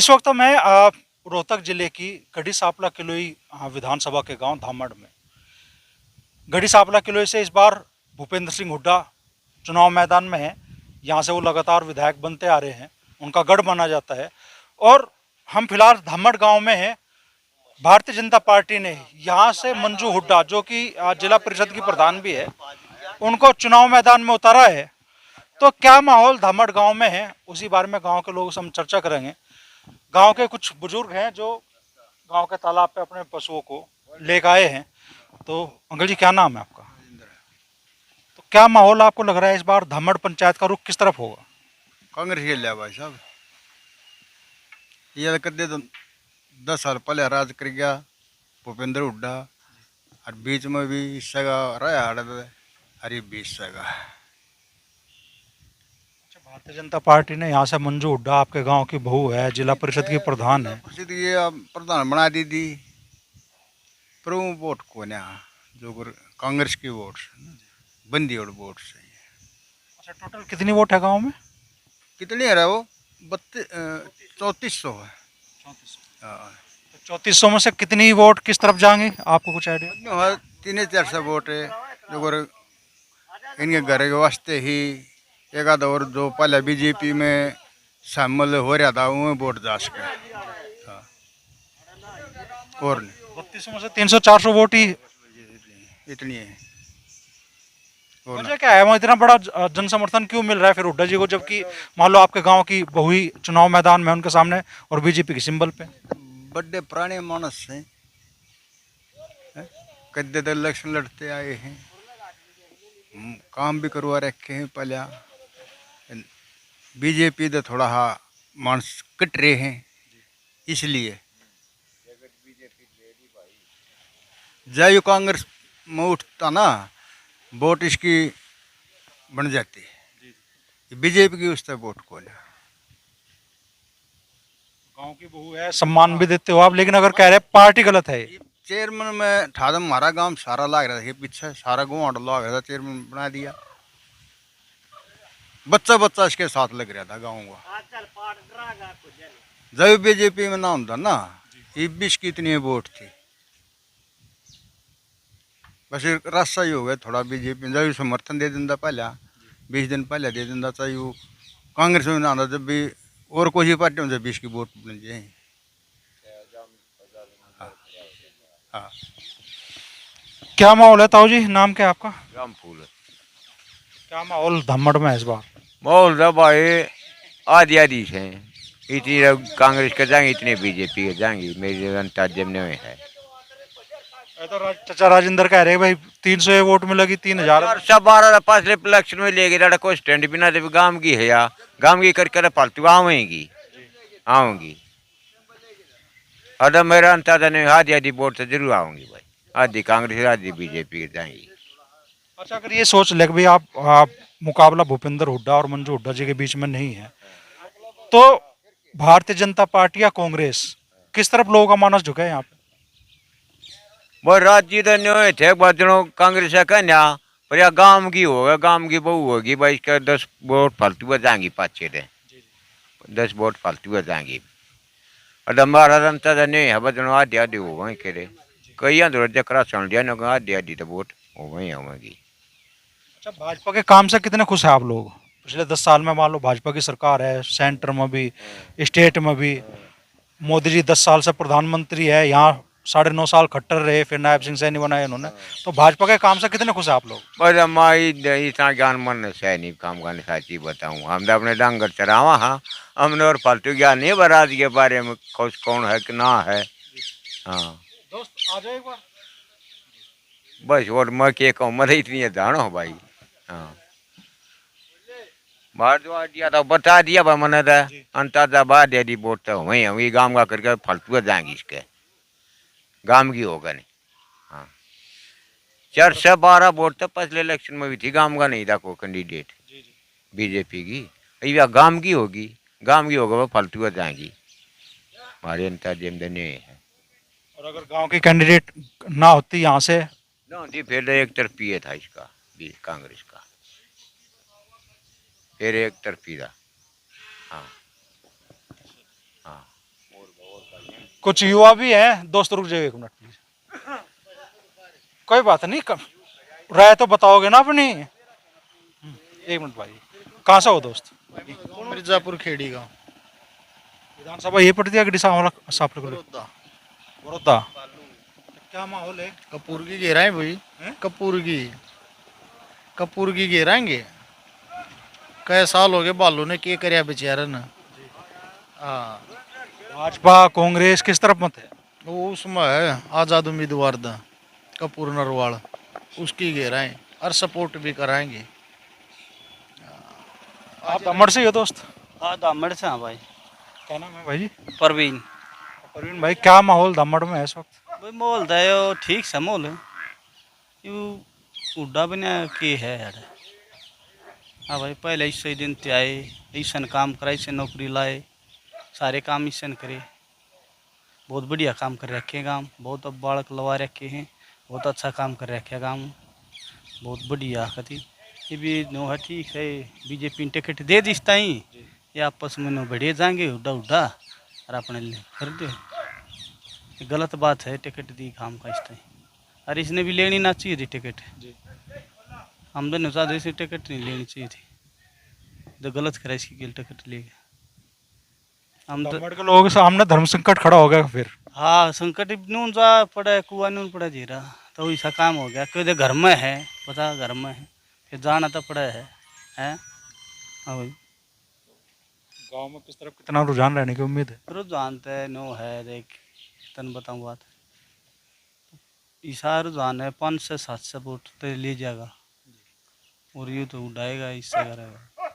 इस वक्त मैं रोहतक जिले की गढ़ी सांपला किलोई विधानसभा के गांव धामड़ में। गढ़ी सांपला किलोई से इस बार भूपेंद्र सिंह हुड्डा चुनाव मैदान में है। यहाँ से वो लगातार विधायक बनते आ रहे हैं, उनका गढ़ माना जाता है। और हम फिलहाल धामड़ गांव में हैं। भारतीय जनता पार्टी ने यहाँ से मंजू हुड्डा, जो कि जिला परिषद की प्रधान भी है, उनको चुनाव मैदान में उतारा है। तो क्या माहौल धामड़ गांव में है, उसी बारे में गांव के लोगों से हम चर्चा करेंगे। गांव के कुछ बुजुर्ग हैं जो गांव के तालाब पे अपने पशुओं को लेकर आए हैं। तो अंकल जी, क्या नाम है आपका? तो क्या माहौल आपको लग रहा है, इस बार धामड़ पंचायत का रुख किस तरफ होगा? कांग्रेस के लिया भाई साहब। ये कदे तो 10 साल पहले राज कर गया भूपेंद्र हुड्डा, और बीच में भी हिस्सा का रहा अरे 20 का। अच्छा, भारतीय जनता पार्टी ने यहाँ से मंजू हुड्डा, आपके गांव की बहू है, जिला परिषद की प्रधान है। परिषद ये अब प्रधान बना दी थी, पर वो वोट को ना जो कांग्रेस की वोट बंदी और वोट से। अच्छा, टोटल कितनी वोट है गांव में? कितनी है वो? 3400 है। 3400 में से कितनी वोट किस तरफ जाएंगे, आपको कुछ आइडिया? 300-400 वोट है जो इनके घर के वास्ते ही। एक आधा और जो पहले बीजेपी में शामिल हो रहा था वो वोट जा सके। हाँ। और नहीं 3200 में से 300-400 वोट ही? इतनी है। वजह क्या है, वो इतना बड़ा जन समर्थन क्यों मिल रहा है फिर हुड्डा जी को, जबकि मान लो आपके गांव की बहू ही चुनाव मैदान में उनके सामने और बीजेपी के सिंबल पे? बड़े पुराने मानस हैं, कद्दे तो इलेक्शन लड़ते आए हैं, काम भी करवा रखे हैं पहले। बीजेपी तो थोड़ा हा मानस कट रहे हैं, इसलिए जय कांग्रेस में उठता ना वोट इसकी बन जाती है। बीजेपी की उस तक वोट को ना। गांव की बहू है, सम्मान भी देते हो आप, लेकिन अगर कह रहे हैं पार्टी गलत है। चेयरमैन में ठादम हमारा गांव सारा लाग रहा था, पीछे सारा गाँव लाग रहा था, चेयरमैन बना दिया। बच्चा बच्चा इसके साथ लग रहा था गाँव का। जब बीजेपी में नाम था ना, 20 की इतनी वोट थी, बस रास्ता ही हो गया थोड़ा। बीजेपी जब समर्थन दे देता पहले 20 दिन पहले दे देता, चाहे वो कांग्रेस में ना आता, जब भी और कोई पार्टी में 20 की वोट बन जाए। हाँ हाँ। क्या माहौल है ताऊ जी, नाम क्या है आपका? राम फूल क्या माहौल धामड़ में है इस बार? माहौल था भाई, आधी आधी है। इतनी कांग्रेस के जाएंगे, इतने बीजेपी के जाएंगे, मेरी अंदाजे में है। तो चाचा राजेंद्र कह रहे हैं भाई 300 वोट में लगी 3000। सब 12 पांचले इलेक्शन में ले गए, कोई स्टैंड भी ना दे गांव की है या गांव की करके फालतू आवेंगी आऊंगी। अगर मेरा अंदाजा नहीं, आधी आधी वोट से जरूर आऊंगी भाई, आधी कांग्रेस आधी बीजेपी के जाएंगी। अच्छा, अगर ये सोच ले कि भाई आप मुकाबला भूपेंद्र हुड्डा और मंजू हुड्डा जी के बीच में नहीं है, तो भारतीय जनता पार्टी या कांग्रेस, किस तरफ लोगों का मानस झुका है यहाँ पे? वो राज्य तो नहीं थे बदनों कांग्रेस का कहना, पर या गांव की होगा, गांव की बहू होगी भाई, इसका 10 वोट फालतू जाएंगी, 5-6 10 वोट फालतू जाएंगी। और हमारा अंदाजा नहीं है बदनों आधी आधी हो वहीं करे, कई अंदर जकरा सुन लिया ना, आधी आधी तो वोट हो वहीं होगी। अच्छा, भाजपा के काम से कितने खुश हैं आप लोग? पिछले 10 साल में मान लो भाजपा की सरकार है, सेंटर में भी, स्टेट में भी। मोदी जी 10 साल से प्रधानमंत्री है, यहाँ 9.5 साल खट्टर रहे, फिर नायब सिंह सैनी बनाए उन्होंने। तो भाजपा के काम से कितने खुश हैं आप लोग? बस हमारी इतना ज्ञान मन से नहीं काम करने साची बताऊँ, हमने अपने डांगर चरावा। हाँ, हमने और फालतू ज्ञान नहीं बरात के बारे में, खुश कौन है कि ना है। हाँ दोस्त आ जाओ एक बार। बस, और मैं क्या कहूँ, मैं इतनी जानो भाई। हाँ, बाहर जो आ दिया था बता दिया भाई मैंने था, अंताजा बाहर दे दी वोट तो वहीं वही गाँव का करके फालतू जाएंगी, इसके गाँव की होगा नहीं। हाँ, 412 वोट तो पिछले इलेक्शन में भी थी, गाँव का नहीं था कोई कैंडिडेट बीजेपी की। या गाँव की होगी, गाँव की होगा वो फालतू जाएंगी, हमारे अंताजे में नहीं है। और अगर गांव की कैंडिडेट ना होती यहाँ से? ना होती फिर एक तरफी था इसका भी, कांग्रेस का फिर एक तरफी था। हाँ हाँ। कुछ युवा भी हैं। दोस्त रुक जाइए एक मिनट प्लीज। कोई बात नहीं, राय तो बताओगे ना अपनी। एक मिनट भाई, कहाँ से हो दोस्त? मिर्जापुर खेड़ी गांव। विधानसभा ये पड़ती है कि सापला कलोई? बड़ौदा। बड़ौदा। क्या माहौल है? कपूर की घेराएं भाई। हैं? कपूर की घेराएंगे। कई साल हो गए बालू ने के करया बेचारा ने। हाँ, भाजपा कांग्रेस किस तरफ मत है? वो उसमें है आजाद उम्मीदवार दा कपूर नरवाल, उसकी घेराएं और सपोर्ट भी कराएंगे। आप दमड़ से ही हो दोस्त? हाँ दामड़ से। हाँ भाई। क्या नाम है भाई जी? परवीन। परवीन भाई, क्या माहौल दमड़ में है इस वक्त? भाई माहौल था यो ठीक सा माहौल है। यू उड्डा बना के है यार। हाँ भाई, पहले इससे दिन ते आए, ईसन काम करा, इससे नौकरी लाए, सारे काम ईसन करे। बहुत बढ़िया काम कर रखे हैं गाँव, बहुत अब बालक लवा रखे हैं, बहुत अच्छा काम कर रखे है गाँव, बहुत बढ़िया कथी। ये भी नो है ठीक है। बीजेपी ने टिकट दे दी ताई, ये आपस में नो बढ़िया जाएंगे उड्डा उड्डा और अपने लिए कर दो। ये गलत बात है, टिकट दी काम का इस टाइम। अरे इसने भी लेनी ना चाहिए थी टिकट। हम दोनों ज़्यादा इसे टिकट नहीं लेनी चाहिए थी, तो गलत करा इसकी के टिकट ले गए हम तो। दमड़ के लोगों के सामने धर्म संकट खड़ा हो गया फिर। हाँ, संकट नून जा पड़ा है, कुआ नून पड़ा जीरा, तो ऐसा काम हो गया कि घर में है, पता घर में है, फिर जाना तो पड़ा है। हैं? हाँ भाई, गांव में किस तरफ कितना रुझान रहने की उम्मीद है? रुझान तो नो है। देख तन बताऊँ बात, ईसा रुझान है 5 से 7 वोट तो ले जाएगा, और यूँ तो उड़ाएगा, इससे करेगा,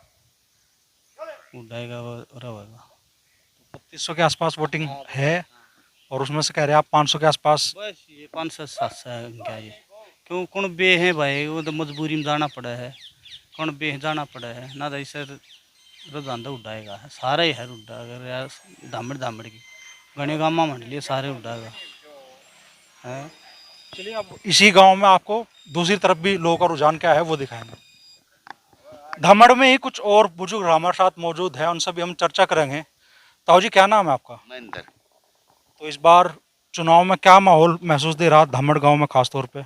उड़ाएगा और रहेगा। 3200 के आसपास वोटिंग है, और उसमें से कह रहे हैं आप 500 के आसपास। बस ये 5 से 7 क्या ये, क्यों कौन बे है भाई, वो तो मजबूरी में जाना पड़ा है, कौन बे जाना पड़ा है ना, तो इसे रुझान तो उड़ाएगा सारा ही है। उड़ा अगर यार दामड़ दामड़ की गणे गामा मंडली सारे उड़ाएगा है। चलिए, अब इसी गांव में आपको दूसरी तरफ भी लोगों का रुझान क्या है वो दिखाएंगे। धमड़ में ही कुछ और बुजुर्ग हमारे साथ मौजूद हैं, उनसे भी हम चर्चा करेंगे। ताऊ जी, क्या नाम है आपका? महेंद्र। तो इस बार चुनाव में क्या माहौल महसूस दे रहा धमड़ गांव में खास तौर पे?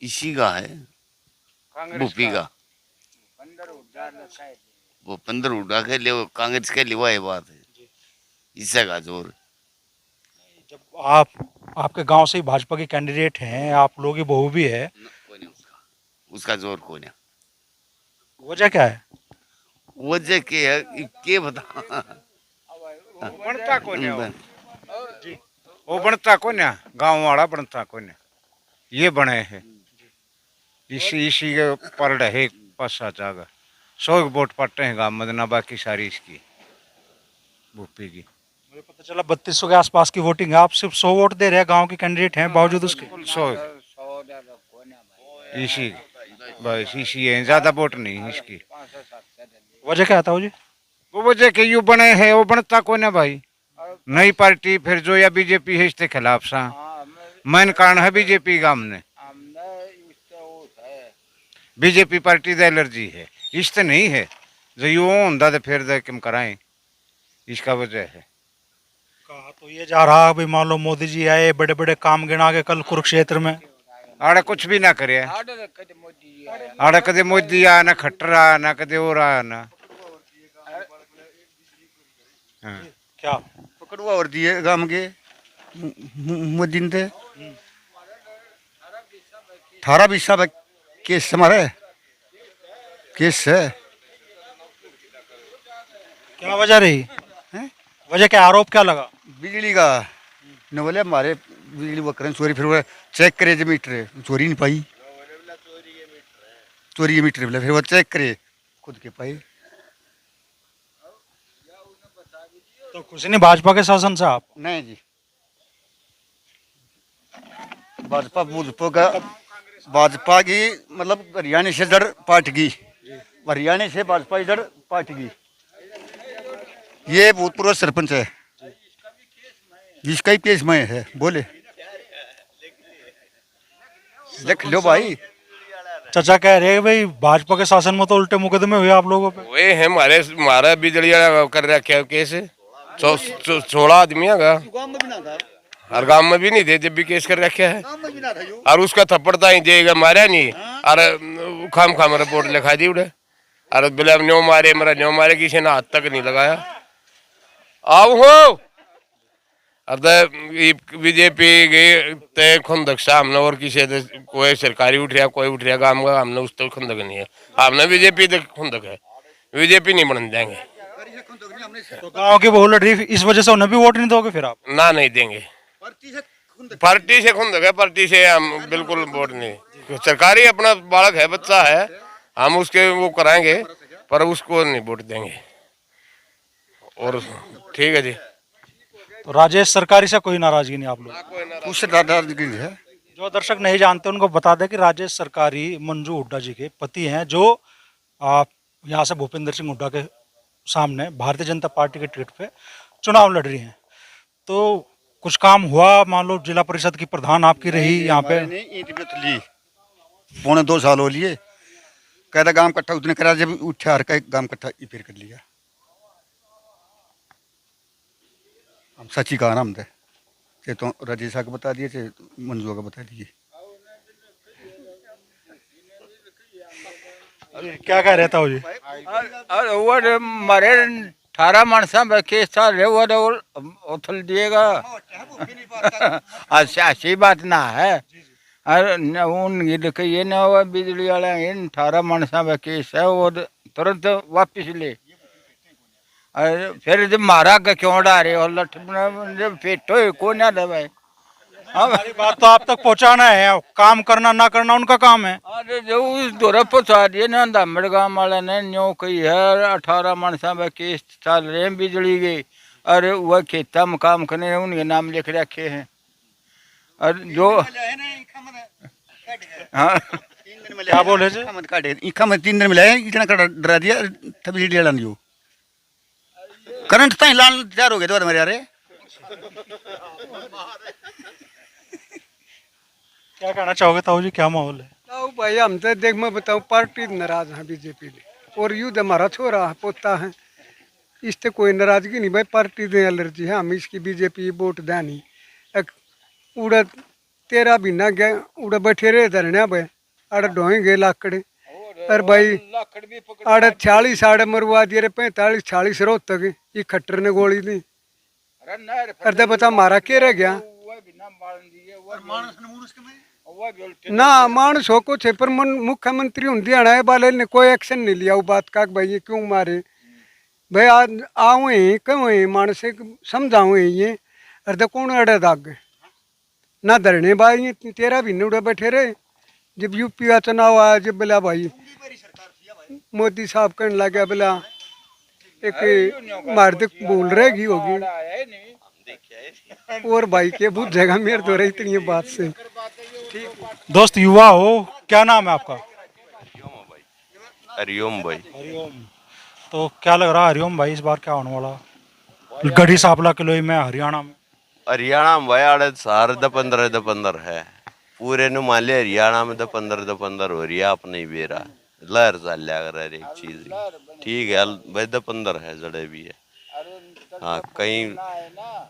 इसी का है, भूपी का। वो 15 उड़ा के लिए कांग्रेस के लिए ये बात है, इससे का जोर। जब आपके गांव से ही भाजपा के कैंडिडेट हैं, आप लोग की बहू भी है, कोई नहीं उसका जोर कोई नहीं। वजह क्या है? वजह के है के बता बनता को नहीं वो बनता को ना, गांव वाला बनता को ना, ये बने हैं इसी के पर रहे पासा जागा 100 वोट पड़ते हैं गांव में ना, बाकी सारी इसकी भूपी की। मुझे पता चला 3200 के आसपास की वोटिंग है, आप सिर्फ 100 वोट दे रहे हैं, गांव के कैंडिडेट हैं बावजूद उसके। 100 इसी बस इसी है, ज्यादा वोट नहीं इसकी। वजह क्या था जी? वो वजह के यू बने हैं, वो बनता को ना भाई, नई पार्टी फिर जो या बीजेपी है इसके खिलाफ सा मैन कारण है बीजेपी गांव ने। बीजेपी पार्टी द एलर्जी है, इस नहीं है जो यू होंदा तो फिर दे किम कराएं, इसका वजह है। कहा तो ये जा रहा भाई, मान लो मोदी जी आए, बड़े बड़े काम गिना के कल कुरुक्षेत्र में, आड़े कुछ भी ना करे, आड़े कदे मोदी आ ना खट्टर आ ना कदे और आ ना। हाँ। क्या पकड़वा और दिए गांव के मोदी ने 18-20 साल केस हमारे केस है। क्या वजह रही है? वजह क्या, आरोप क्या लगा? बिजली का न बोले हमारे बिजली वो करें चोरी, फिर वो चेक करे जो मीटर चोरी नहीं पाई, चोरी के मीटर बोले, फिर वो चेक करे खुद के पाई। तो खुशी नहीं भाजपा के शासन से आप? नहीं जी, भाजपा की मतलब हरियाणा से इधर पार्ट की, हरियाणा से भाजपा इधर पार्ट की। ये भूतपूर्व सरपंच है, जिसका ही केस में है, बोले देख लो भाई। चाचा कह रहे हैं भाई भाजपा के शासन में तो उल्टे मुकदमे हुए आप लोगों पे। वे है हमारा बिजली वाला कर रखे केस, 16 आदमी है और गांव में भी नहीं थे जब भी केस कर रखे है और उसका थप्पड़ ही देगा मारा नहीं और खाम खाम रिपोर्ट लिखा दी उड़े और बोले न्यो मारे मेरा न्यो मारे किसी ने हाथ तक नहीं लगाया आओ हो अब बीजेपी गई तय खुंदक से हमने और किसी कोई सरकारी उठ रहा कोई उठ रहा काम का हमने उस तो खुंदक नहीं है हमने बीजेपी तक खुंदक है बीजेपी नहीं बन जाएंगे तो गांव की बहु लड़ रही इस वजह से उन्हें भी वोट नहीं दोगे फिर आप? ना नहीं देंगे पार्टी से खुंदक है पार्टी से हम बिल्कुल वोट नहीं सरकारी अपना बालक है बच्चा है हम उसके वो कराएंगे पर उसको नहीं वोट देंगे और ठीक है जी। तो राजेश सरकारी से कोई नाराजगी नहीं आप लोग? उससे दादागिरी है। जो दर्शक नहीं जानते उनको बता दें कि राजेश सरकारी मंजू हुड्डा जी के पति हैं जो यहाँ से भूपेंद्र सिंह हुड्डा के सामने भारतीय जनता पार्टी के टिकट पे चुनाव लड़ रही हैं। तो कुछ काम हुआ, मान लो जिला परिषद की प्रधान आपकी रही यहाँ पे? ली 2.25 साल हो लिए कहता गांव इकट्ठा उसने करा जब उठा हर का गांव इकट्ठा फिर कर लिया। हम सच्ची कहा ना हम चे तो राजेशा को बता दिए चे मंजुआ को बता दिए। क्या कह रहे था जी? अरे वो मारे 18 मानसा केस था रे वो उथल दिएगा ऐसी बात ना है। अरे उन ये ना हुआ बिजली वाला इन 18 मानसा केस है वो तुरंत वापिस ले। अरे फिर जब मारा का क्यों डारे और लठ जब फेटो को ना दे भाई। हमारी बात तो आप तक पहुंचाना है, काम करना ना करना उनका काम है। अरे जो उस दौरा पहुंचा दिए ना धामड़ गांव वाले ने न्यो कही है 18 मानसा में केस चल रहे हैं बिजली के। अरे वह खेता में काम करने उनके नाम लिख रखे हैं। अरे जो हाँ क्या बोले जी? 3 दिन में लाया इतना डरा दिया तभी डेढ़ नहीं करंट तो लाल तैयार हो गए तो मेरे यारे। क्या कहना चाहोगे ताऊ जी, क्या माहौल है? ताऊ भाई हम तो देख मैं बताऊँ पार्टी नाराज है बीजेपी ने और युद्ध हमारा छोरा है पोता है इससे कोई नाराजगी नहीं भाई। पार्टी दे एलर्जी है हम इसकी बीजेपी वोट दे नहीं। एक उड़ा 13 महीना गया उड़ा बैठे रहे धरने भाई अड़ ढोए गए लाकड़े अरे भाई अड़ 40 आड़े मरवा दिए रे 45-46 रोज तक ये खट्टर ने गोली दी। अरे बता मारा के रह गया ना मानस हो कुछ है पर मुख्यमंत्री हरियाणा वाले ने कोई एक्शन नहीं लिया वो बात का भाई ये क्यों मारे भाई आज आओ क्यों मानस समझाओ ये अरे कौन अड़े दाग ना धरने भाई 13 महीने उड़े बैठे रहे। जब यूपी का चुनाव आया जब बोला भाई मोदी साहब कहने लगे बोला एक मारद बोल रहेगी होगी और भाई के बुझ जाएगा मेरे तो रही इतनी बात से। दोस्त युवा हो, क्या नाम है आपका? हरिओम भाई। हरिओम। तो क्या लग रहा है हरिओम भाई इस बार क्या होने वाला गढ़ी सांपला किलोई में हरियाणा में? हरियाणा में भाई आड़े सार 15 है पूरे नु मान लिया हरियाणा में 15 हो रही है अपने ही बेरा लहर चल लिया कर एक चीज ठीक है भाई 15 है जड़े भी है। हाँ कहीं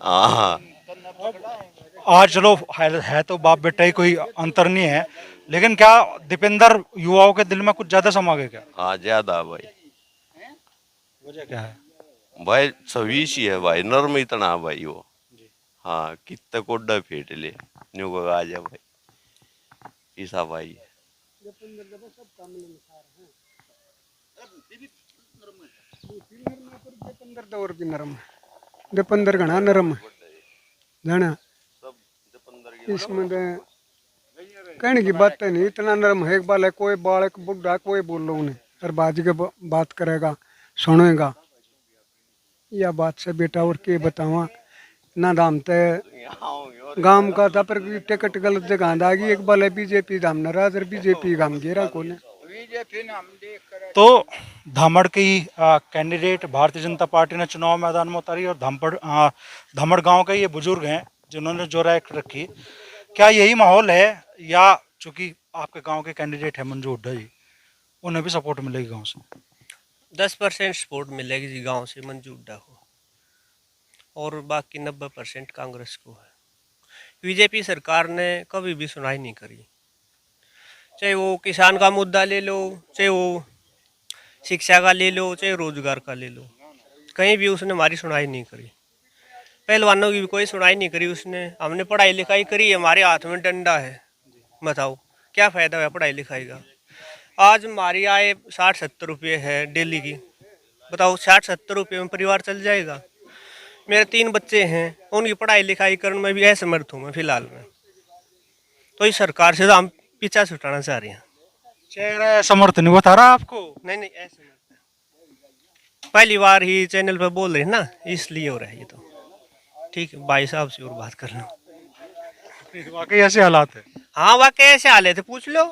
हाँ आज चलो है तो बाप बेटा ही कोई अंतर नहीं है, लेकिन क्या दीपेंद्र युवाओं के दिल में कुछ ज्यादा समा गए क्या? हाँ ज्यादा भाई। वजह क्या है? भाई सवीश ही है भाई, नर्म इतना भाई वो। हाँ कितना कोड्डा फेट ले न्यू को आ जा भाई ईसा भाई। दौर भी नरम है दीपेंद्र घना नरम है जाना इसमें कहने की बात नहीं इतना नरम है। एक बाल है कोई बालक बुढ़ा कोई बोल लो उन्हें हर बाजी के बात करेगा सुनेगा या बात से बेटा और के बतावा ना दाम ते गांव का था पर टिकट गलत जगह आ गई। एक बाल है बीजेपी धाम नाराज और बीजेपी गांव घेरा को ने। तो धामड़ की कैंडिडेट भारतीय जनता पार्टी ने चुनाव मैदान में उतारी और धामड़ गांव के ये बुजुर्ग हैं जिन्होंने जो राय रखी। क्या यही माहौल है या चूंकि आपके गांव के कैंडिडेट है मंजू हुड्डा जी उन्हें भी सपोर्ट मिलेगी गांव से? 10% सपोर्ट मिलेगी जी गांव से मंजू हुड्डा को। और बाकी 90% कांग्रेस को है। बीजेपी सरकार ने कभी भी सुनाई नहीं करी, चाहे वो किसान का मुद्दा ले लो, चाहे वो शिक्षा का ले लो, चाहे रोजगार का ले लो, कहीं भी उसने हमारी सुनाई नहीं करी। पहलवानों की भी कोई सुनाई नहीं करी उसने। हमने पढ़ाई लिखाई करी, हमारे हाथ में डंडा है, बताओ क्या फ़ायदा है पढ़ाई लिखाई का। आज हमारी आय 60-70 रुपये है डेली की, बताओ 60-70 रुपये में परिवार चल जाएगा। मेरे 3 बच्चे हैं, उनकी पढ़ाई लिखाई करने में भी असमर्थ हूँ मैं फिलहाल में। तो इस सरकार से तो हम पीछा छुटाना चाह रहे हैं। चेहरा समर्थन नहीं बता रहा आपको? नहीं नहीं, असमर्थ है। पहली बार ही चैनल पर बोल रहे हैं ना, इसलिए हो रहा है ये तो। ठीक है, भाई साहब से और बात कर लो। वाकई ऐसे हालात है? हाँ वाकई ऐसे हालत है, पूछ लो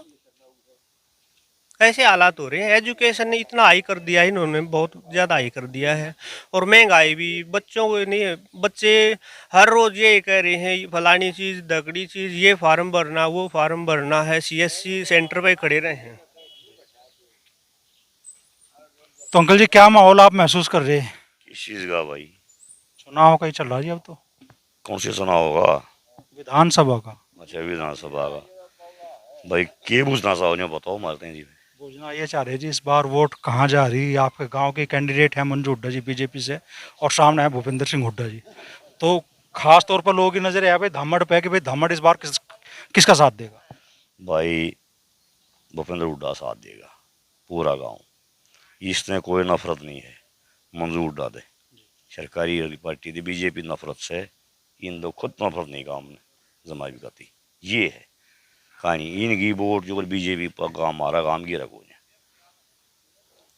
कैसे हालात हो रहे हैं। एजुकेशन ने इतना हाई कर दिया है इन्होंने, बहुत ज़्यादा हाई कर दिया है। और महंगाई भी बच्चों को नहीं है। बच्चे हर रोज़ ये कह रहे हैं फलानी चीज़ दगड़ी चीज़, ये फार्म भरना वो फार्म भरना है, CSC सेंटर पे खड़े रहे हैं। तो अंकल जी क्या माहौल आप महसूस कर रहे हैं? किस चीज़ का भाई? चुनाव का ही चल रहा है जी अब तो। कौन से चुनाव होगा? विधानसभा का। अच्छा, विधानसभा का। भाई के पूछना चाहो ने बताओ, मारते हैं जी। पूछना ये चाह रहे जी इस बार वोट कहाँ जा रही है? आपके गांव के कैंडिडेट हैं मंजू हुड्डा जी बीजेपी से, और सामने है भूपेंद्र सिंह हुड्डा जी। तो खास तौर पर लोगों की नजर है भाई धामड़ पे कि भाई धामड़ इस बार किसका साथ देगा? भाई भूपेंद्र हुड्डा साथ देगा पूरा गांव। इसने कोई नफरत नहीं है मंजू हुड्डा दे, सरकारी पार्टी दी बीजेपी नफरत से इन दो खुद नफरत नहीं गाँव में जमा भी करती। ये है कहानी इनकी वोट जो बीजेपी पर गाँव हमारा गाँव गिरा को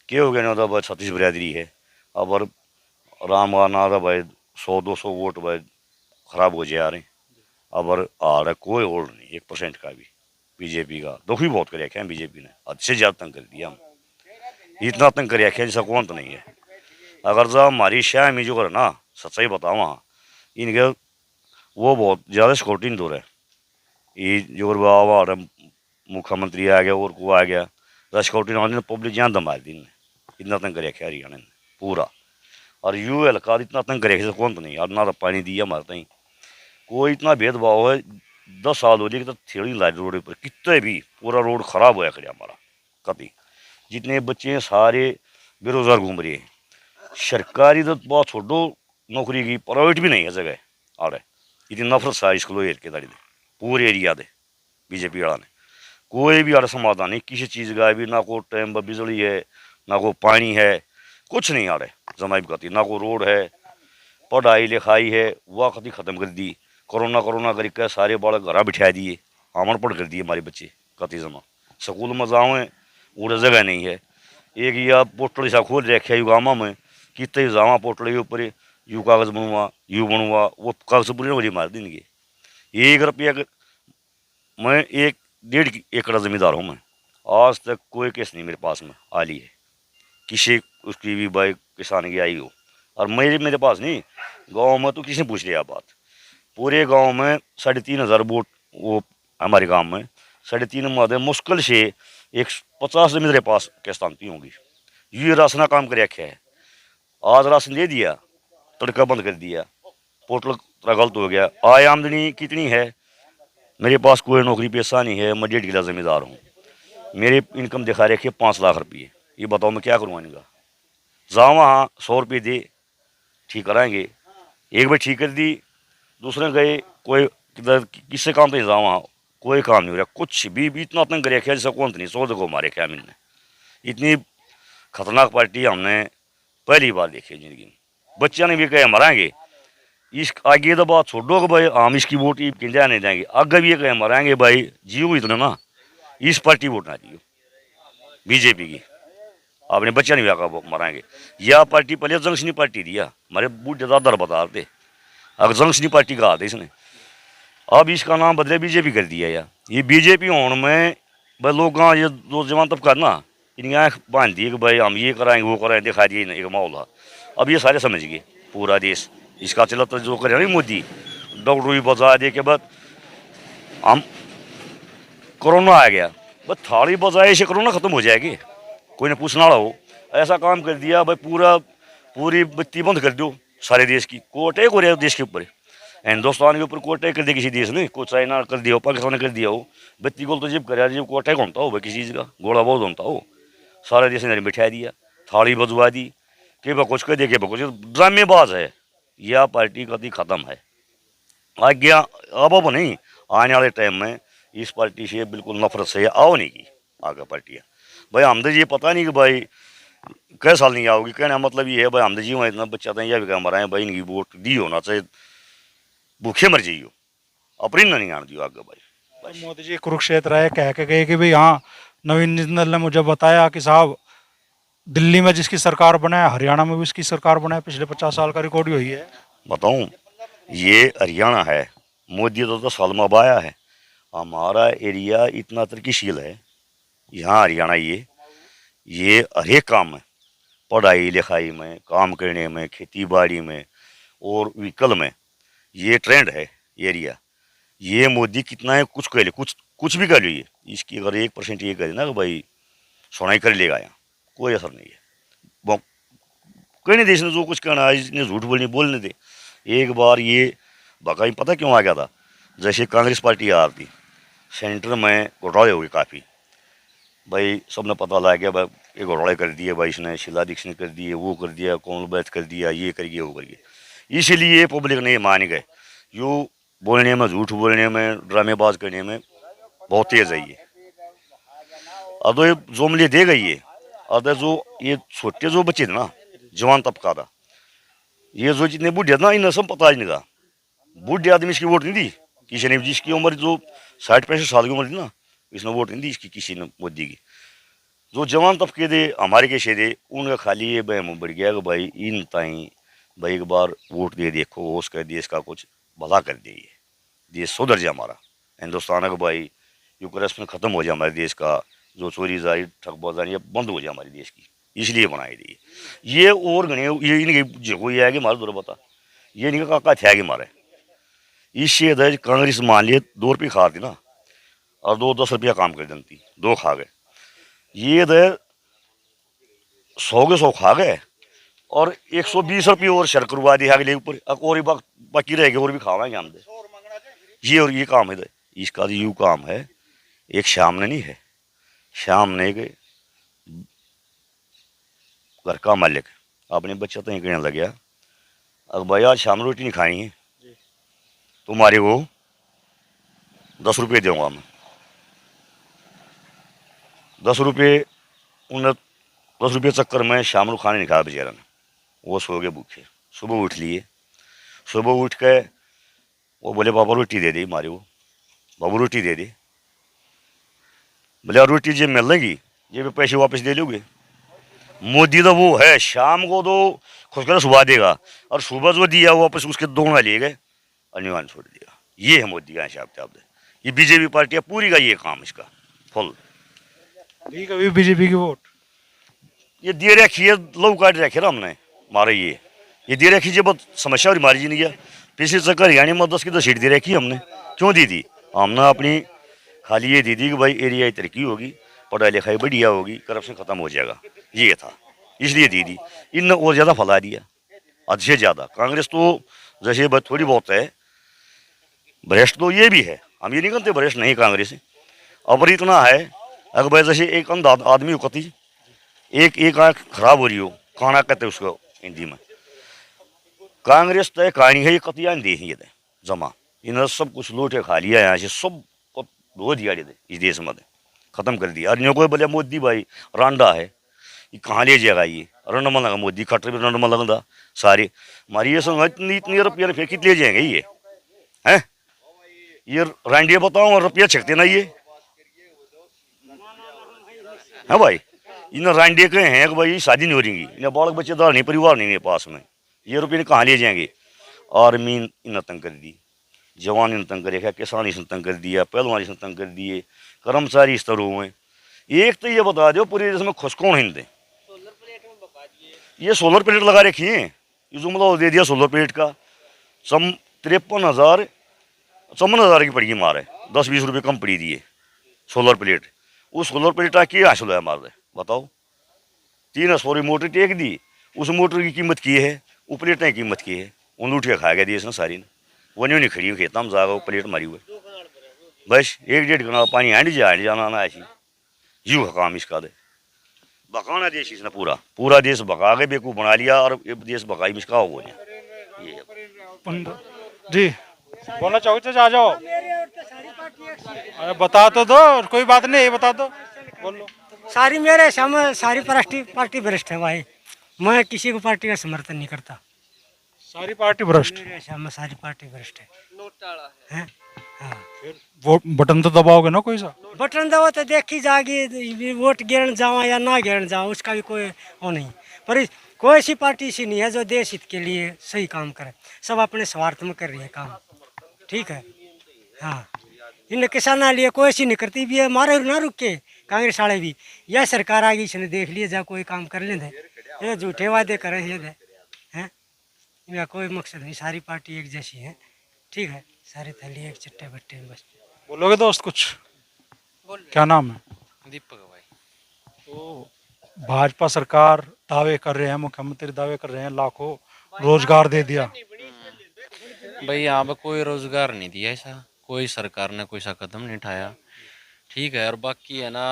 क्या हो गया ना भाई, 36 बरादरी है। अब राम गाना था भाई 100-200 वोट भाई खराब हो जा रहे। अब आ रहा कोई होल्ड नहीं 1% का भी बीजेपी का। दुख भी बहुत कर रखा है बीजेपी ने, अच्छे ज़्यादा तंग कर दिया। हम इतना तंग कर रखा है जैसा कौन तो नहीं है। अगर जो हमारी शाह में जो कर ना सच्चाई बताओ इनके वो बहुत ज़्यादा सिक्योरिटी दूर है। ये जो बाबा मुख्यमंत्री आ गया और को आ गया सिक्योरिटी पब्लिक जहाँ दमार दी इतना तंग कर रखा हरियाणा ने पूरा। और यू हल्का इतना तंग कर रखे कौन तो नहीं यार, ना तो पानी दिया हमारे तई कोई इतना भेदभाव है। 10 साल हो रही तो थेड़ी ला रोड पर कितने भी पूरा रोड खराब होया खड़ा हमारा कभी। जितने बच्चे हैं सारे बेरोजगार घूम रहे हैं। सरकारी तो बहुत छोड़ो नौकरी की, प्राइवेट भी नहीं है जगह आ रहा है। इतनी नफरत सारी स्कूलों के दाड़ी पूरे एरिया दे बीजेपी वाला ने कोई भी आड़ा समाधान नहीं किसी चीज़ का भी। ना को टाइम पर बिजली है, ना को पानी है, कुछ नहीं आ रहा है जमा भी करती। ना को रोड है, पढ़ाई लिखाई है वह कभी ख़त्म कर दी। कोरोना करके सारे बालक घर बिठा दिए, आमन पढ़ कर दिए हमारे बच्चे कति जमा। स्कूल में जाओ उड़े जगह नहीं है। एक या पोर्टल सा खोल रखे यू गामा में कितने जावा पोर्टल के ऊपर यू कागज़ बनवा यू बनवा वो कागज़ पूरे मुझे मार देंगे। 1 रुपया मैं 1-1.5 एकड़ ज़मींदार हूँ मैं। आज तक कोई केस नहीं मेरे पास में आली है किसी उसकी भी भाई किसान की आई हो। और मेरे पास नहीं, गांव में तो किसी ने पूछ लिया बात। पूरे गांव में 3,500 वोट वो हमारे गांव में 3.5 मादे मुश्किल से 150 ज़मीन मेरे पास किस्तानती होंगी। ये राशन का काम कर रखा है। आज राशन दे दिया, तड़का बंद कर दिया, पोर्टल गलत हो गया। आय आमदनी कितनी है मेरे पास? कोई नौकरी पेशा नहीं है। मैं 1.5 किला ज़मींदार हूँ। मेरे इनकम दिखा रखी है 5 लाख रुपये। ये बताओ मैं क्या करूँ इनका? जाओ वहाँ 100 रुपये दे ठीक कराएंगे। एक बार ठीक कर दी, दूसरे गए कोई किससे काम पे जाओ वहाँ कोई काम नहीं हो रहा। कुछ भी इतना तंग कर रखा जैसा कौन नहीं 100 को मारे क्या मैंने। इतनी खतरनाक पार्टी हमने पहली बार देखी है जिंदगी में। बच्चा ने भी कहे मराएंगे इस आगे तो बात छोड़ो कि भाई हम इसकी वोट किंजा नहीं देंगे। आगे भी ये कहे मराएंगे भाई जियो इतना ना इस पार्टी वोट ना दियो बीजेपी की। आपने बच्चा नहीं आका मराएंगे। यह पार्टी पहले जंक्शनी पार्टी दिया हमारे बूढ़े दादा बताते। अगर जंक्शनी पार्टी का आता इसने, अब इसका नाम बदले बीजेपी कर दिया यार। ये बीजेपी होने में भाई लोग ये जो जवान तब करना इनकी आँख बांध दी कि भाई हम ये कराएंगे वो कराएंगे, दिखा दिए एक माहौल था। अब ये सारे समझ गए पूरा देश इसका चला तो जो करे नहीं मोदी डॉक्टर भी बजा दे के बाद हम कोरोना आ गया बस थाली बजाए से कोरोना ख़त्म हो जाएगी। कोई ने पूछना हो ऐसा काम कर दिया भाई पूरी बत्ती बंद कर दो सारे देश की को अटैक हो रहा है देश के ऊपर। हिंदुस्तान के ऊपर को अटैक कर दिया किसी देश ने, को चाइना कर दिया हो, पाकिस्तान ने कर दिया हो, बत्ती गोल तो जब कर जब को अटैक होता हो भाई किसी चीज़ का गोला बहुत होता हो, सारे देश ने बिठा दिया, थाली बजवा दी कि कुछ कर दिया, कि कुछ ड्रामेबाज है। यह पार्टी कभी ख़त्म है, आज्ञा अब नहीं, आने वाले टाइम में इस पार्टी से बिल्कुल नफरत से आओ नहीं की आगे पार्टियाँ। भाई हमदे जी पता नहीं कि भाई कै साल नहीं आओगी, कहने का मतलब ये है भाई हमदे जी वहाँ इतना बच्चा था या भी क्या मरा है भाई, इनकी वोट दी होना चाहिए, भूखे मर जाइयो अपनी नहीं आने दियो आगे भाई। मोदी जी कुरुक्षेत्र आए कह के गए कि भाई हाँ, नवीन जिंदल ने मुझे बताया कि साहब दिल्ली में जिसकी सरकार बनाए हरियाणा में भी उसकी सरकार बनाए, पिछले 50 साल का रिकॉर्ड ही हुई है। बताऊं, ये हरियाणा है, मोदी तो 10 साल में अब आया है, हमारा एरिया इतना तरक्कीशील है यहाँ हरियाणा, ये हर एक काम में, पढ़ाई लिखाई में, काम करने में, खेती बाड़ी में और व्हीकल में ये ट्रेंड है एरिया। ये मोदी कितना है कुछ कर ले, कुछ भी कर लीजिए, इसकी अगर 1% ये करे ना कि भाई सुनाई कर लेगा यहाँ, कोई असर नहीं है। कई देश ने जो कुछ कहना है इसने झूठ बोलने दे। एक बार ये बकाई पता क्यों आ गया था, जैसे कांग्रेस पार्टी आ रही, सेंटर में घोटाले हो गए काफ़ी, भाई सबने पता लगा गया भाई ये घोटाले कर दिए, भाई इसने शीला दीक्षित ने कर दिए, वो कर दिया, कौन बैठ कर दिया, ये कर गया वो कर गया। इसीलिए पब्लिक ने मान गए, यो बोलने में, झूठ बोलने में, ड्रामेबाज करने में बहुत तेज़ है ये। अब ये जो मिले दे गई है, अब जो ये छोटे जो बच्चे थे ना, जवान तबका था, ये जो जितने बूढ़े ना, इन्हें सब पता नहीं था, बूढ़े आदमी इसकी वोट नहीं दी किसी ने, जिसकी उम्र जो 60-65 साल की उम्र थी ना, इसने वोट नहीं दी इसकी किसी ने मोदी की। जो जवान तबके दे हमारे के दे, उनका खाली ये बहम बढ़ गया कि भाई इन ताई भाई एक बार वोट दे देखो, उसका देश का कुछ भला कर दे, ये देश सुधर जाए हमारा हिंदुस्तान का भाई, यो करप्शन खत्म हो जाए हमारे देश का, जो चोरी जारी ठगबाजारी ये बंद हो जाए हमारे देश की, इसलिए बनाई दी ये। और गणे ये इनके जो ये है कि मारे दूर बता, ये इनका काका थे कि मारे इससे इधर कांग्रेस मान लिए 2 रुपये खा दी ना, और 2-10 रुपया काम कर देती, 2 खा गए, ये इधर 100 के 100 खा गए, और 120 रुपये और शर करवा दिया अगले ऊपर, और बाकी रह गए और भी खावाएंगे हम दे ये। और ये काम है इसका, यू काम है, एक शाम ने नहीं है, शाम ने के घर का मालिक अपने बच्चा तो कहने लग गया, अब भाई आज शाम रोटी नहीं खानी है, तुम्हारे को 10 रुपये दूंगा मैं, 10 रुपये, उन 10 रुपये चक्कर में शाम को खाने नहीं खाया बेचारा ने, वो सो गए भूखे। सुबह उठ लिए, सुबह उठ के वो बोले बाबा रोटी दे दी, मारे वो बाबू रोटी दे दी, बोले रोटी जब मिल लेगी ये पैसे वापस दे लोगे। मोदी तो वो है, शाम को तो खुशकर सुबह देगा, और सुबह जो दिया वापस उसके 2 गुना लिए गए अनिवार्य छोड़ दिया। ये है मोदी का हिसाब, ये बीजेपी पार्टी पूरी का ये काम, इसका फुल दी कभी बीजेपी की वोट ये दे रखी है, लोग काट रखे ना हमने मारे, ये दे रखी है, बहुत समस्या और मारी जी नहीं गया। पिछले चक्कर हरियाणा में 10 की तो सीट दे रखी हमने, क्यों दी थी हमने अपनी, खाली ये दी थी कि भाई एरिया की तरक्की होगी, पढ़ाई लिखाई बढ़िया होगी, करप्शन खत्म हो जाएगा, ये था, इसलिए दी थी। इन और ज़्यादा फैला दिया, हद से ज़्यादा। कांग्रेस तो जैसे थोड़ी बहुत है, भ्रष्ट तो ये भी है, हम ये नहीं कहते भ्रष्ट नहीं कांग्रेस, अब इतना है अगर भाई जैसे एक अंध आदमी हो कती, एक आँख खराब हो रही हो, खाना कहते उसको हिंदी में, कांग्रेस तय कहानी है, ये कतियाँ दे ही जमा, इन्होंने सब कुछ लूटे खा लिया यहाँ से, सब धो दिया इस देश में, खत्म कर दिया। और कोई बोले मोदी भाई रांडा है, ये कहाँ ले जाएगा, ये रंड में लगा मोदी खटर भी रंड में लगता सारे, हमारी ये संग इतनी रुपया फिर कितने ले जाएंगे ये हैं, ये रांडिया बताओ और रुपया छिकते ना ये है भाई, इन रांडे के हैं कि भाई शादी नहीं हो रही, इन्हें बालक बच्चेदार नहीं, परिवार नहीं है पास में, ये रुपये कहाँ ले जाएंगे। आर्मी इन्हें तंग कर दी, जवान इन्हें तंग कर, किसान इसने तंग कर दिया, पहलवान इसने तंग कर दिए, कर्मचारी इस तरह हुए। एक तो ये बता दो पूरे देश में खुश कौन हिंदे, ये सोलर प्लेट लगा रखी है, ये जो मतलब दे दिया सोलर प्लेट का 53,000 की पड़ी मार है, 10-20 रुपये कम पड़ी दी है सोलर प्लेट। उस सोलर प्लेट की हासिल है मार बताओ, 3 सॉरी मोटर टेक दी, उस मोटर की कीमत की है वो प्लेटें कीमत की है उन उठ के खा गया देश ने सारी ने वो नहीं खड़ी खेता में जागा वो प्लेट मारी हुए बस 1-1.5 घंटा पानी हैंड जाना ना ऐसी यू है काम इसका दे बकाना देश इसने पूरा देश बका के बेकूफ बना लिया और ये देश बकाई में इसका हो गया ये जी बोलना चाहोगे चाचा आ जाओ अरे बता तो दो कोई बात नहीं ये बता दो बोल लो सारी मेरे सामने सारी पार्टी भ्रष्ट है भाई मैं किसी को पार्टी का समर्थन नहीं करता सारी पार्टी भ्रष्ट मेरे सामने सारी पार्टी भ्रष्ट है हाँ वोट बटन तो दबाओगे ना कोई सा बटन दबा तो देखी जाएगी वोट गिरन जाओ या ना गिरन जाओ उसका भी कोई वो नहीं पर कोई ऐसी पार्टी सी नहीं है जो देश हित के लिए सही काम करे सब अपने स्वार्थ में कर रही है काम ठीक है हाँ इन किसानों लिए कोई ऐसी नहीं करती भी है मारे ना रुक के कांग्रेस वाले भी यह सरकार आ गई इसने देख लिया जा कोई काम कर लें ये झूठे वादे करें ये दे हैं इनका कोई मकसद नहीं सारी पार्टी एक जैसी है ठीक है सारी थैली एक चट्टे बट्टे बस बोलोगे दोस्त कुछ क्या नाम है दीपक भाई तो भाजपा सरकार दावे कर रहे हैं मुख्यमंत्री दावे कर रहे हैं लाखों रोजगार दे दिया भाई यहाँ पर कोई रोजगार नहीं दिया ऐसा कोई सरकार ने कोई सा कदम नहीं उठाया ठीक है और बाकी है ना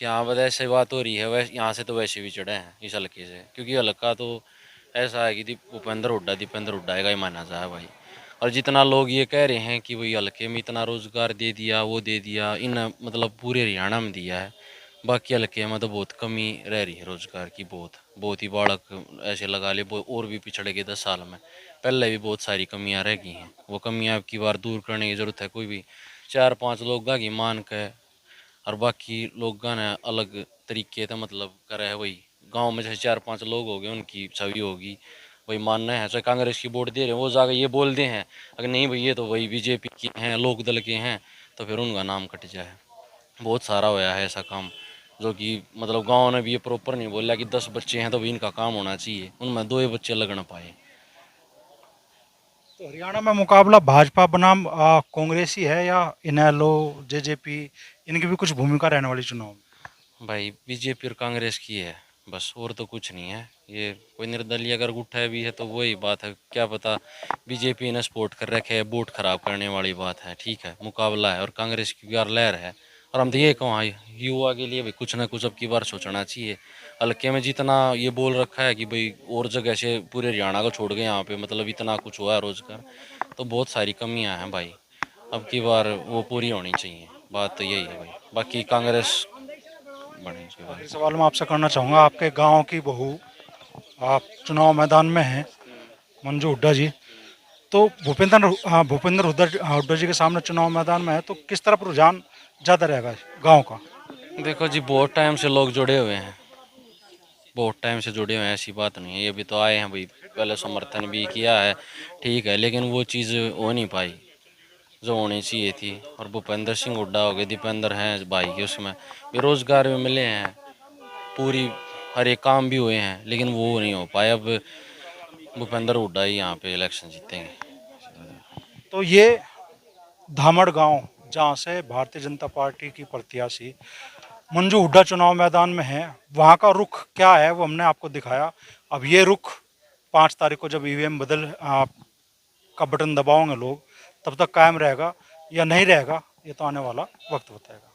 यहाँ पर ऐसे बात हो रही है वैसे यहाँ से तो वैसे भी चढ़े हैं इस हल्के से क्योंकि हल्का तो ऐसा है कि दीपेंद्र हुड्डा का ही माना जाए भाई और जितना लोग ये कह रहे हैं कि वही हल्के में इतना रोज़गार दे दिया वो दे दिया इन मतलब पूरे हरियाणा में दिया है बाकी हल्के में तो बहुत कमी रह रही है रोज़गार की बहुत ही बाढ़ ऐसे लगा ले और भी पिछड़े गए 10 साल में पहले भी बहुत सारी कमियां रह गई हैं वो कमियां अब की बार दूर करने की ज़रूरत है कोई भी 4-5 लोग की मान के और बाकी लोग ने अलग तरीके से मतलब करे है वही गांव में जैसे 4-5 लोग हो गए उनकी छवि होगी वही मानना है चाहे कांग्रेस की वोट दे रहे हैं वो जाकर ये बोल दे हैं अगर नहीं भाई ये तो वही बीजेपी के हैं लोक दल के हैं तो फिर उनका नाम कट जाए बहुत सारा होया है ऐसा काम जो कि मतलब गांव ने भी ये प्रॉपर नहीं बोला कि 10 बच्चे हैं तो भी इनका काम होना चाहिए उनमें 2 बच्चे लग ना पाए तो हरियाणा में मुकाबला भाजपा बनाम कांग्रेस ही है या इनेलो जेजेपी इनकी भी कुछ भूमिका रहने वाली चुनाव में भाई बीजेपी और कांग्रेस की है बस और तो कुछ नहीं है ये कोई निर्दलीय अगर उठा भी है तो वही बात है क्या पता बीजेपी ने सपोर्ट कर रखे है वोट खराब करने वाली बात है ठीक है मुकाबला है और कांग्रेस की बार लहर है और हम तो ये कहाँ युवा के लिए भाई कुछ ना कुछ अब की बार सोचना चाहिए हल्के में जितना ये बोल रखा है कि भाई और जगह से पूरे हरियाणा को छोड़ के यहाँ पे मतलब इतना कुछ हुआ है रोजगार तो बहुत सारी कमियाँ हैं भाई अब की बार वो पूरी होनी चाहिए बात तो यही है भाई बाकी कांग्रेस आखिरी सवाल मैं आपसे करना चाहूँगा आपके गांव की बहू आप चुनाव मैदान में हैं मंजू हुड्डा जी तो भूपेंद्र हुड्डा जी के सामने चुनाव मैदान में है तो किस तरफ रुझान ज़्यादा रहेगा गांव का देखो जी बहुत टाइम से लोग जुड़े हुए हैं बहुत टाइम से जुड़े हुए हैं ऐसी बात नहीं है ये भी तो आए हैं भाई पहले समर्थन भी किया है ठीक है लेकिन वो चीज़ हो नहीं पाई जो होनी चाहिए थी और भूपेंद्र सिंह हुड्डा हो गए दीपेंद्र हैं भाई के उसमें बेरोजगार भी मिले हैं पूरी हर एक काम भी हुए हैं लेकिन वो नहीं हो पाया अब भूपेंद्र हुड्डा ही यहाँ पे इलेक्शन जीतेंगे तो ये धामड़ गांव जहाँ से भारतीय जनता पार्टी की प्रत्याशी मंजू हुड्डा चुनाव मैदान में है वहाँ का रुख क्या है वो हमने आपको दिखाया अब ये रुख 5 तारीख को जब ईवीएम का बटन दबाओगे लोग तब तक कायम रहेगा या नहीं रहेगा ये तो आने वाला वक्त बताएगा।